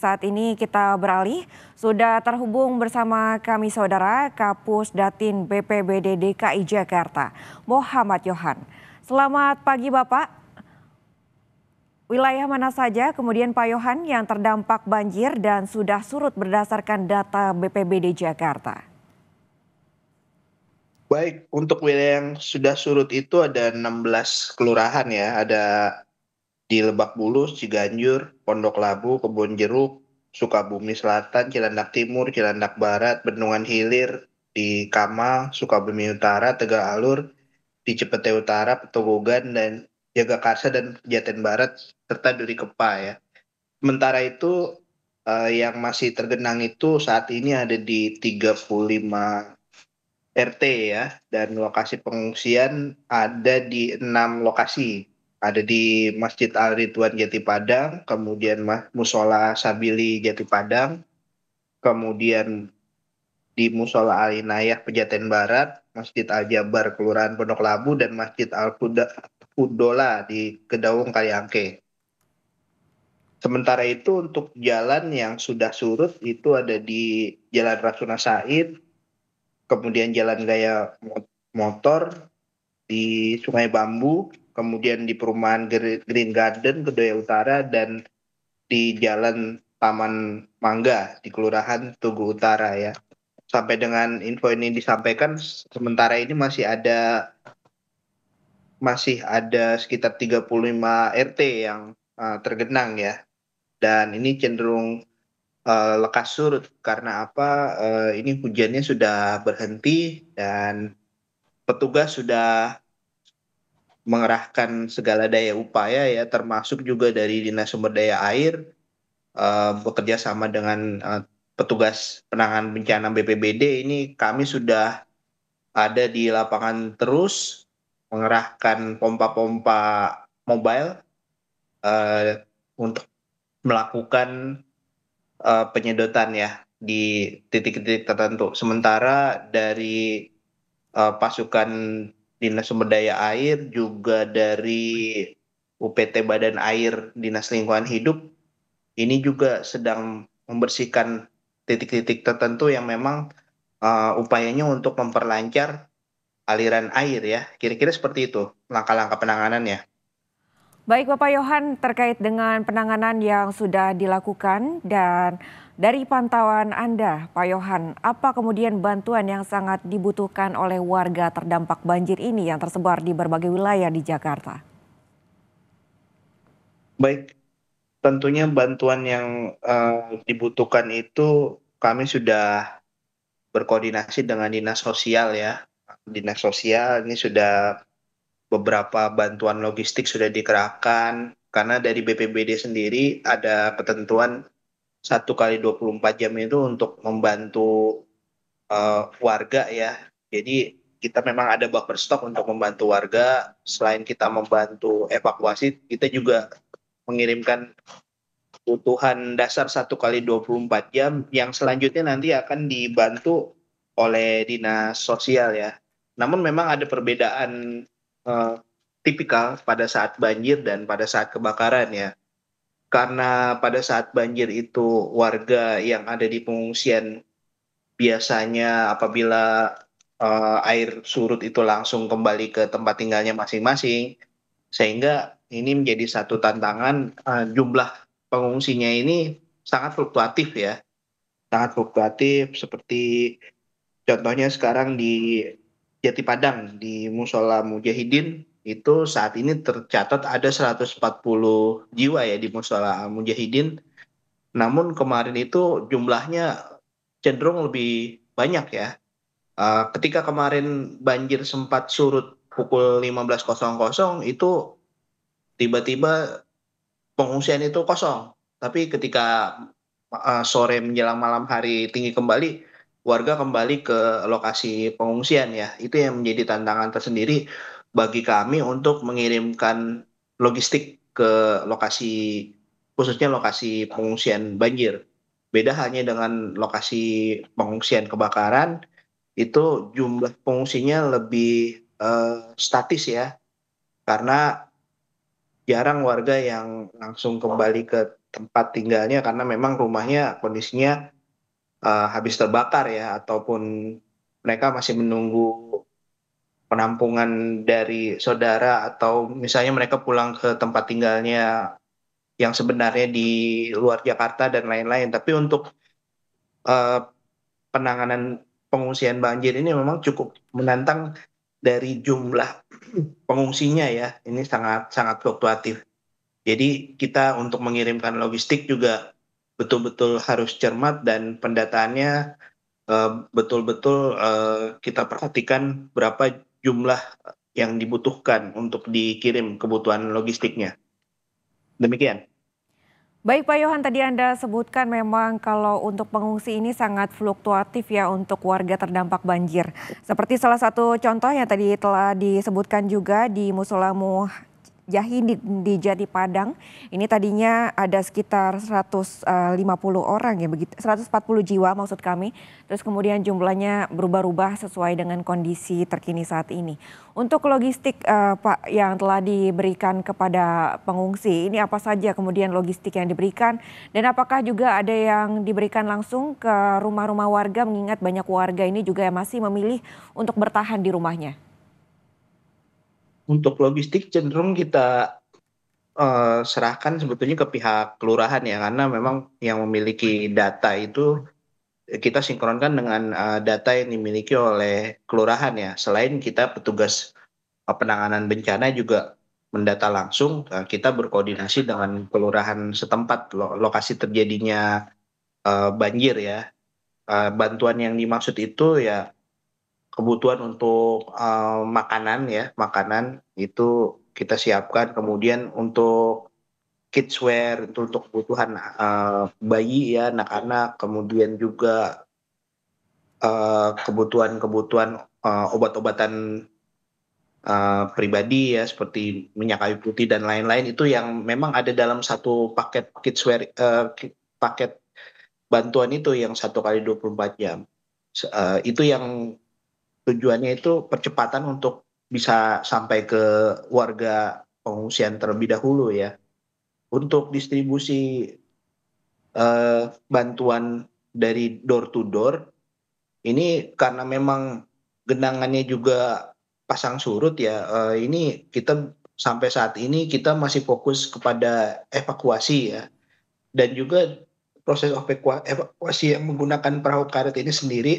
Saat ini kita beralih, sudah terhubung bersama kami saudara Kapus Datin BPBD DKI Jakarta, Muhammad Yohan. Selamat pagi Bapak, wilayah mana saja kemudian Pak Yohan yang terdampak banjir dan sudah surut berdasarkan data BPBD Jakarta? Baik, untuk wilayah yang sudah surut itu ada 16 kelurahan ya. Ada di Lebak Bulus, Ciganjur, Pondok Labu, Kebonjeruk, Sukabumi Selatan, Cilandak Timur, Cilandak Barat, Bendungan Hilir, di Kamal, Sukabumi Utara, Tegal Alur, di Cipete Utara, Petogogan, dan Jagakarsa dan Pejaten Barat, serta Duri Kepa ya. Sementara itu yang masih tergenang itu saat ini ada di 35 RT ya, dan lokasi pengungsian ada di 6 lokasi. Ada di Masjid Al Ridwan Jati Padang, kemudian Musola Sabili Jati Padang, kemudian di Musola Al Inayah Pejaten Barat, Masjid Al Jabar Kelurahan Pondok Labu, dan Masjid Al Fudola di Kedaung Kaliangke. Sementara itu untuk jalan yang sudah surut itu ada di Jalan Rasuna Said, kemudian Jalan Gaya Motor, di Sungai Bambu, kemudian di perumahan Green Garden, Kedoya Utara, dan di Jalan Taman Mangga di Kelurahan Tugu Utara ya. Sampai dengan info ini disampaikan, sementara ini masih ada sekitar 35 RT yang tergenang ya. Dan ini cenderung lekas surut karena apa? Ini hujannya sudah berhenti dan petugas sudah mengerahkan segala daya upaya ya, termasuk juga dari Dinas Sumber Daya Air, bekerja sama dengan petugas penanganan bencana BPBD. Ini kami sudah ada di lapangan terus mengerahkan pompa-pompa mobile untuk melakukan penyedotan ya di titik-titik tertentu. Sementara dari pasukan Dinas Sumber Daya Air, juga dari UPT Badan Air Dinas Lingkungan Hidup, ini juga sedang membersihkan titik-titik tertentu yang memang upayanya untuk memperlancar aliran air ya. Kira-kira seperti itu langkah-langkah penanganannya. Baik Bapak Yohan, terkait dengan penanganan yang sudah dilakukan dan dari pantauan Anda Pak Yohan, apa kemudian bantuan yang sangat dibutuhkan oleh warga terdampak banjir ini yang tersebar di berbagai wilayah di Jakarta? Baik, tentunya bantuan yang dibutuhkan itu kami sudah berkoordinasi dengan Dinas Sosial ya. Dinas Sosial ini sudah beberapa bantuan logistik sudah dikerahkan karena dari BPBD sendiri ada ketentuan 1 kali 24 jam itu untuk membantu warga ya. Jadi kita memang ada buffer stok untuk membantu warga. Selain kita membantu evakuasi, kita juga mengirimkan kebutuhan dasar 1 kali 24 jam yang selanjutnya nanti akan dibantu oleh Dinas Sosial ya. Namun memang ada perbedaan eh, tipikal pada saat banjir dan pada saat kebakaran ya. Karena pada saat banjir itu warga yang ada di pengungsian biasanya apabila air surut itu langsung kembali ke tempat tinggalnya masing-masing, sehingga ini menjadi satu tantangan. Jumlah pengungsinya ini sangat fluktuatif ya, sangat fluktuatif seperti contohnya sekarang di Jati Padang, di Musola Mujahidin, itu saat ini tercatat ada 140 jiwa ya di Musola Mujahidin. Namun kemarin itu jumlahnya cenderung lebih banyak ya. Ketika kemarin banjir sempat surut pukul 15.00 itu tiba-tiba pengungsian itu kosong. Tapi ketika sore menjelang malam hari tinggi kembali, warga kembali ke lokasi pengungsian ya. Itu yang menjadi tantangan tersendiri bagi kami untuk mengirimkan logistik ke lokasi, khususnya lokasi pengungsian banjir. Beda hanya dengan lokasi pengungsian kebakaran, itu jumlah pengungsinya lebih statis ya, karena jarang warga yang langsung kembali ke tempat tinggalnya karena memang rumahnya kondisinya habis terbakar ya, ataupun mereka masih menunggu penampungan dari saudara, atau misalnya mereka pulang ke tempat tinggalnya yang sebenarnya di luar Jakarta dan lain-lain. Tapi untuk eh, penanganan pengungsian banjir ini memang cukup menantang dari jumlah pengungsinya ya. Ini sangat sangat fluktuatif. Jadi kita untuk mengirimkan logistik juga betul-betul harus cermat, dan pendataannya betul-betul kita perhatikan berapa jumlah yang dibutuhkan untuk dikirim kebutuhan logistiknya. Demikian. Baik Pak Yohan, tadi Anda sebutkan memang kalau untuk pengungsi ini sangat fluktuatif ya untuk warga terdampak banjir. Seperti salah satu contoh yang tadi telah disebutkan juga di Musolamu Jahi di Jati Padang, ini tadinya ada sekitar 150 orang ya begitu, 140 jiwa maksud kami. Terus kemudian jumlahnya berubah-ubah sesuai dengan kondisi terkini saat ini. Untuk logistik Pak yang telah diberikan kepada pengungsi, ini apa saja kemudian logistik yang diberikan dan apakah juga ada yang diberikan langsung ke rumah-rumah warga mengingat banyak warga ini juga masih memilih untuk bertahan di rumahnya? Untuk logistik cenderung kita serahkan sebetulnya ke pihak kelurahan ya, karena memang yang memiliki data itu kita sinkronkan dengan data yang dimiliki oleh kelurahan ya. Selain kita petugas penanganan bencana juga mendata langsung, kita berkoordinasi dengan kelurahan setempat lokasi terjadinya banjir ya. Bantuan yang dimaksud itu ya kebutuhan untuk makanan ya, makanan itu kita siapkan. Kemudian untuk kidswear itu untuk kebutuhan bayi ya, anak-anak. Kemudian juga kebutuhan-kebutuhan obat-obatan pribadi ya, seperti minyak kayu putih dan lain-lain, itu yang memang ada dalam satu paket kidswear, paket bantuan itu yang 1 kali 24 jam. Itu yang tujuannya itu percepatan untuk bisa sampai ke warga pengungsian terlebih dahulu ya. Untuk distribusi bantuan dari door to door, ini karena memang genangannya juga pasang surut ya, ini kita sampai saat ini kita masih fokus kepada evakuasi ya, dan juga proses evakuasi yang menggunakan perahu karet ini sendiri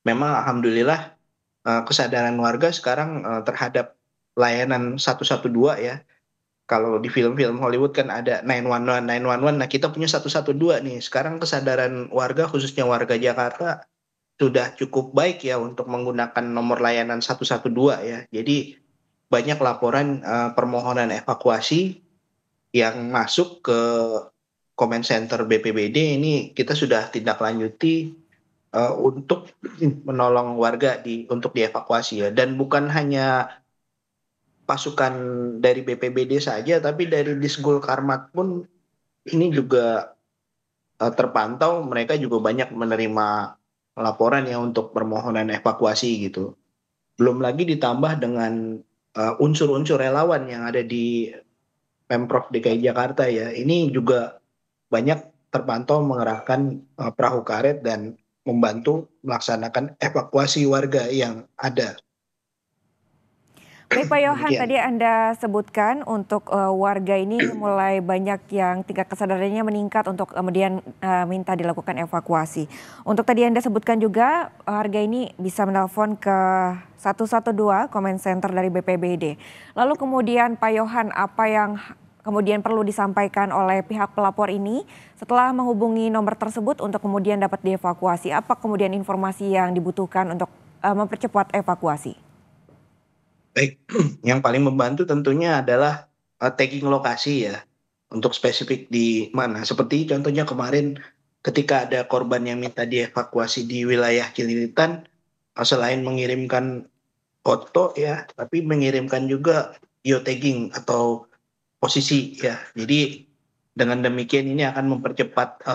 memang alhamdulillah kesadaran warga sekarang terhadap layanan 112 ya. Kalau di film-film Hollywood kan ada 911, 911. Nah, kita punya 112 nih. Sekarang kesadaran warga, khususnya warga Jakarta, sudah cukup baik ya untuk menggunakan nomor layanan 112 ya. Jadi banyak laporan permohonan evakuasi yang masuk ke comment center BPBD, ini kita sudah tindak lanjuti untuk menolong warga untuk dievakuasi ya. Dan bukan hanya pasukan dari BPBD saja, tapi dari Disgul Karmat pun ini juga terpantau, mereka juga banyak menerima laporan ya untuk permohonan evakuasi gitu. Belum lagi ditambah dengan unsur-unsur relawan yang ada di Pemprov DKI Jakarta ya. Ini juga banyak terpantau mengerahkan perahu karet dan membantu melaksanakan evakuasi warga yang ada. Baik Pak Yohan, Demikian. tadi Anda sebutkan untuk warga ini mulai banyak yang tingkat kesadarannya meningkat untuk kemudian minta dilakukan evakuasi. Untuk tadi Anda sebutkan juga warga ini bisa menelpon ke 112 comment center dari BPBD. Lalu kemudian Pak Yohan, apa yang kemudian perlu disampaikan oleh pihak pelapor ini setelah menghubungi nomor tersebut untuk kemudian dapat dievakuasi? Apa kemudian informasi yang dibutuhkan untuk mempercepat evakuasi? Baik, yang paling membantu tentunya adalah tagging lokasi ya, untuk spesifik di mana. Seperti contohnya kemarin ketika ada korban yang minta dievakuasi di wilayah Cililitan, selain mengirimkan foto ya, tapi mengirimkan juga geotagging atau posisi ya. Jadi dengan demikian ini akan mempercepat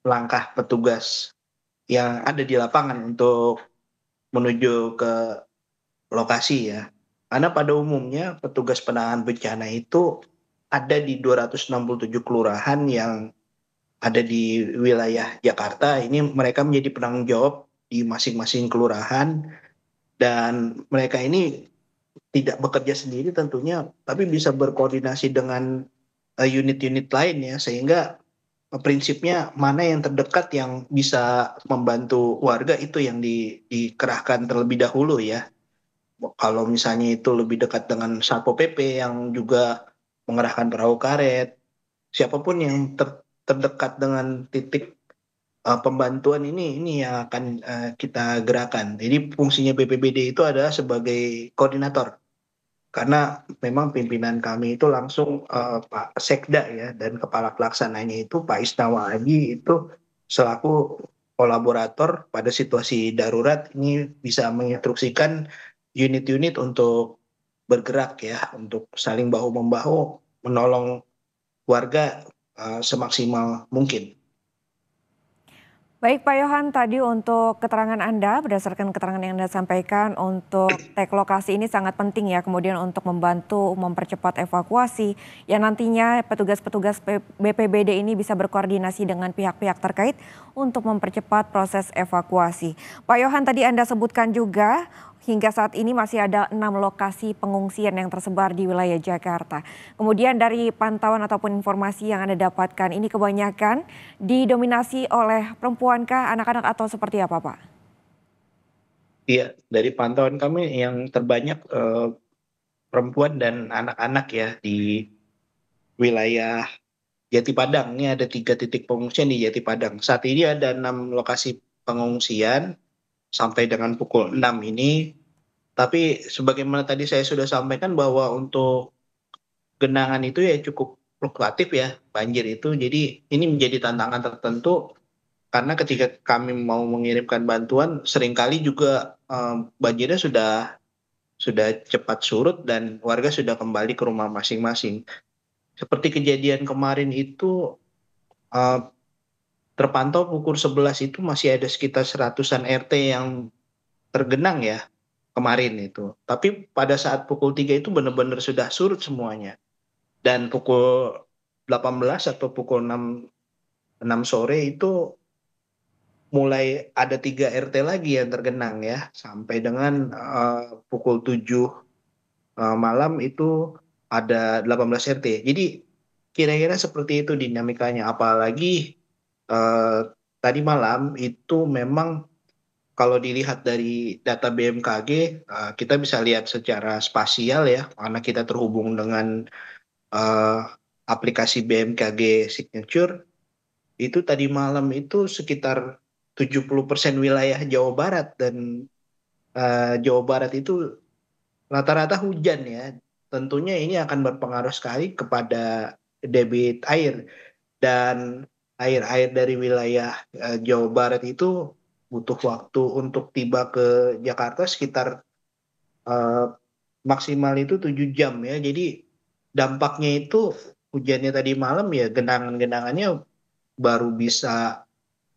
langkah petugas yang ada di lapangan untuk menuju ke lokasi ya. Karena pada umumnya petugas penanganan bencana itu ada di 267 kelurahan yang ada di wilayah Jakarta. Ini mereka menjadi penanggung jawab di masing-masing kelurahan, dan mereka ini tidak bekerja sendiri tentunya, tapi bisa berkoordinasi dengan unit-unit lain ya, sehingga prinsipnya mana yang terdekat yang bisa membantu warga itu yang dikerahkan terlebih dahulu ya. Kalau misalnya itu lebih dekat dengan Satpol PP yang juga mengerahkan perahu karet, siapapun yang terdekat dengan titik pembantuan ini yang akan kita gerakan. Jadi fungsinya BPBD itu adalah sebagai koordinator, karena memang pimpinan kami itu langsung Pak Sekda ya, dan kepala pelaksananya itu Pak Isnawa Aji, itu selaku kolaborator pada situasi darurat ini bisa menginstruksikan unit-unit untuk bergerak ya, untuk saling bahu-membahu menolong warga semaksimal mungkin. Baik Pak Yohan, tadi untuk keterangan Anda, berdasarkan keterangan yang Anda sampaikan, untuk tek lokasi ini sangat penting ya, kemudian untuk membantu mempercepat evakuasi, yang nantinya petugas-petugas BPBD ini bisa berkoordinasi dengan pihak-pihak terkait untuk mempercepat proses evakuasi. Pak Yohan, tadi Anda sebutkan juga, hingga saat ini masih ada 6 lokasi pengungsian yang tersebar di wilayah Jakarta. Kemudian dari pantauan ataupun informasi yang Anda dapatkan, ini kebanyakan didominasi oleh perempuan kah, anak-anak atau seperti apa Pak? Iya, dari pantauan kami yang terbanyak perempuan dan anak-anak ya di wilayah Jati Padang. Ini ada 3 titik pengungsian di Jati Padang. Saat ini ada 6 lokasi pengungsian sampai dengan pukul 6 ini. Tapi sebagaimana tadi saya sudah sampaikan bahwa untuk genangan itu ya cukup fluktuatif ya, banjir itu. Jadi ini menjadi tantangan tertentu, karena ketika kami mau mengirimkan bantuan seringkali juga banjirnya sudah cepat surut dan warga sudah kembali ke rumah masing-masing. Seperti kejadian kemarin itu, eh, terpantau pukul 11 itu masih ada sekitar seratusan RT yang tergenang ya kemarin itu. Tapi pada saat pukul 3 itu benar-benar sudah surut semuanya. Dan pukul 18 atau pukul 6 sore itu mulai ada 3 RT lagi yang tergenang ya. Sampai dengan pukul 7 malam itu ada 18 RT. Jadi kira-kira seperti itu dinamikanya. Apalagi eh, tadi malam itu memang kalau dilihat dari data BMKG, kita bisa lihat secara spasial ya, karena kita terhubung dengan eh, aplikasi BMKG Signature. Itu tadi malam itu sekitar 70% wilayah Jawa Barat, dan Jawa Barat itu rata-rata hujan ya. Tentunya ini akan berpengaruh sekali kepada debit air, dan air-air dari wilayah Jawa Barat itu butuh waktu untuk tiba ke Jakarta sekitar eh, maksimal itu 7 jam ya. Jadi dampaknya itu hujannya tadi malam ya, genangan-genangannya baru bisa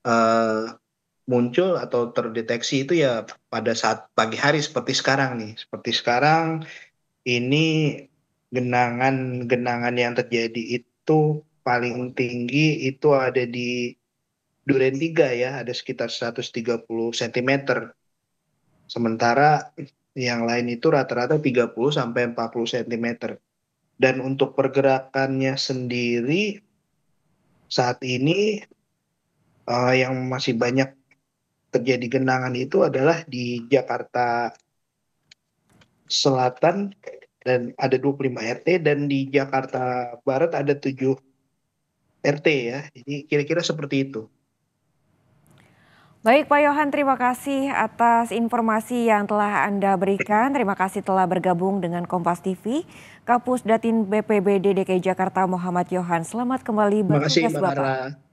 eh, muncul atau terdeteksi itu ya pada saat pagi hari seperti sekarang nih. Seperti sekarang ini genangan-genangan yang terjadi itu paling tinggi itu ada di Duren 3 ya, ada sekitar 130 cm. Sementara yang lain itu rata-rata 30 sampai 40 cm. Dan untuk pergerakannya sendiri saat ini yang masih banyak terjadi genangan itu adalah di Jakarta Selatan, dan ada 25 RT, dan di Jakarta Barat ada 7 RT ya. Jadi kira-kira seperti itu. Baik Pak Yohan, terima kasih atas informasi yang telah Anda berikan. Terima kasih telah bergabung dengan Kompas TV. Kapus Datin BPBD DKI Jakarta Muhammad Yohan, selamat kembali Terima kasih bertugas Mbak Carla. Bapak.